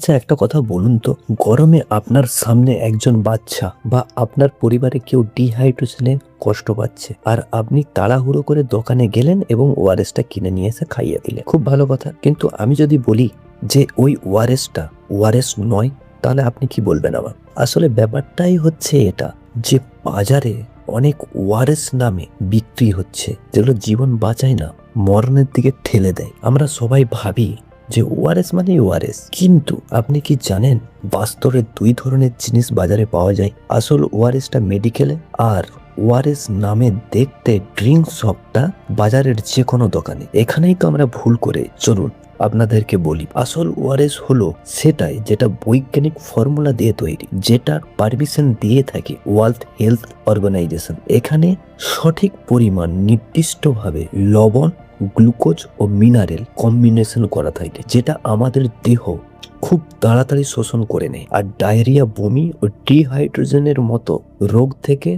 আচ্ছা, একটা কথা বলুন তো, গরমে আপনার সামনে একজন বাচ্চা বা আপনার পরিবারে কেউ ডিহাইড্রেশনে কষ্ট পাচ্ছে, আর আপনি তাড়াহুড়ো করে দোকানে গেলেন এবং ওআরএসটা কিনে নিয়ে এসে খাইয়ে দিলেন, খুব ভালো কথা। কিন্তু আমি যদি বলি যে ওই ওআরএসটা ওআরএস নয়, তাহলে আপনি কি বলবেন আমার? আসলে ব্যাপারটাই হচ্ছে এটা যে বাজারে অনেক ওআরএস নামে বিক্রি হচ্ছে, যেগুলো জীবন বাঁচায় না, মরণের দিকে ঠেলে দেয়। আমরা সবাই ভাবি যে ওআরএস মানে ওআরএস, কিন্তু আপনি কি জানেন বাস্তবে দুই ধরনের জিনিস বাজারে পাওয়া যায়। আসল ওআরএসটা মেডিকেলে, আর ওআরএস নামে দেখতে ড্রিঙ্ক শপটা বাজারের যে কোনো দোকানে। এখানেই তো আমরা ভুল করে। চলুন আপনাদেরকে বলি, আসল ওআরএস হলো সেটাই যেটা বৈজ্ঞানিক ফর্মুলা দিয়ে তৈরি, যেটার পারমিশন দিয়ে থাকে ওয়ার্ল্ড হেলথ অর্গানাইজেশন। এখানে সঠিক পরিমাণ নির্দিষ্টভাবে লবণ, গ্লুকোজ ও মিনারেল কম্বিনেশন করা থাকে, যেটা আমাদের দেহ খুব তাড়াতাড়ি শোষণ করে নেয়, আর ডায়রিয়া, বমি ও ডিহাইড্রেশনের মতো রোগ থেকে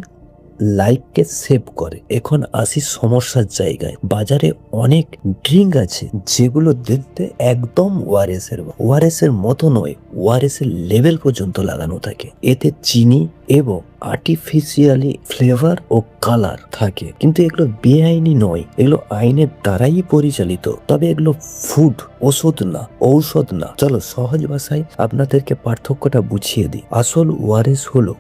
লাইফকে সেভ করে। এখন আসি সমস্যার জায়গায়। বাজারে অনেক ড্রিঙ্ক আছে যেগুলো দেখতে একদম ওআরএস এর মতো নয়, ওআরএস এর লেভেল পর্যন্ত লাগানো থাকে। এতে চিনি এবং আর্টিফিশিয়ালি ফ্লেভার ও কালার থাকে, কিন্তু এগুলো বেআইনি নয়, এগুলো আইনের দ্বারাই পরিচালিত। তবে এগুলো ফুড, ঔষধ না। চলো সহজ ভাষায় আপনাদেরকে পার্থক্যটা বুঝিয়ে দিই। আসল ওআরএস হলো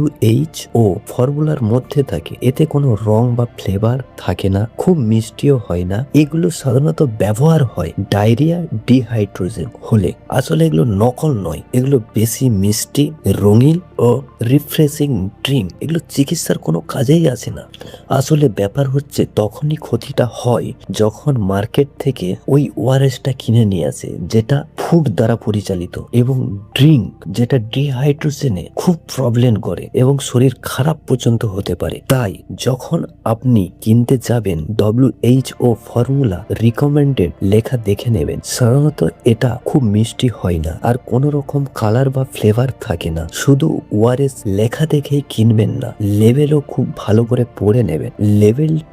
WHO ফর্মুলার মধ্যে থাকে, এতে কোনো রং বা ফ্লেভার থাকে না, খুব মিষ্টিও হয় না। এগুলো সাধারণত ব্যবহার হয় ডায়রিয়া, ডিহাইড্রেশন হলে। আসলে এগুলো নকল নয়, এগুলো বেশি মিষ্টি, রঙিন ও রিফ্রেশিং ড্রিঙ্ক। এগুলো চিকিৎসার কোনো কাজেই আসে না। আসলে ব্যাপার হচ্ছে তখনই ক্ষতিটা হয় যখন মার্কেট থেকে ওই ওআরএসটা কিনে নিয়ে আসে, যেটা ফুড দ্বারা পরিচালিত, এবং ড্রিঙ্ক যেটা ডিহাইড্রেশনে খুব প্রবলেম করে এবং শরীর খারাপ পর্যন্ত হতে পারে। তাই যখন আপনি কিনতে যাবেন WHO ফর্মুলা রিকমেন্ডেড লেখা দেখে নেবেন। সাধারণত এটা খুব মিষ্টি হয় না, আর কোনো রকম কালার বা ফ্লেভার থাকে না। শুধু ওআরএস লেখা দেখেই কিনবেন না, লেভেলও খুব ভালো করে পড়ে নেবেন।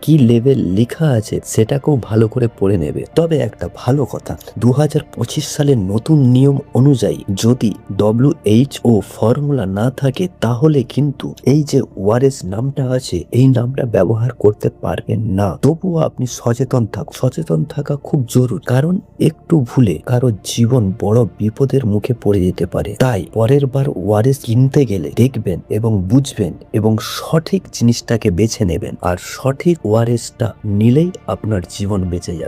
কি লেভেল লেখা আছে সেটাকেও ভালো করে পড়ে নেবে। তবে একটা ভালো কথা, 2025 সালের নতুন নিয়ম অনুযায়ী যদি WHO ফর্মুলা না থাকে, তাহলে কিন্তু এই যে ওআরএস নামটা আছে, এই নামটা ব্যবহার করতে পারবেন না। তবুও আপনি সচেতন থাকা খুব জরুরি, কারণ একটু ভুলে কারো জীবন বড় বিপদের মুখে পড়ে যেতে পারে। তাই পরের বার ওআরএস কিনতে গেলে দেখবেন এবং বুঝবেন এবং সঠিক জিনিসটাকে বেছে নেবেন, আর সঠিক ওআরএসটা নিলেই আপনার জীবন বেঁচে যাবে।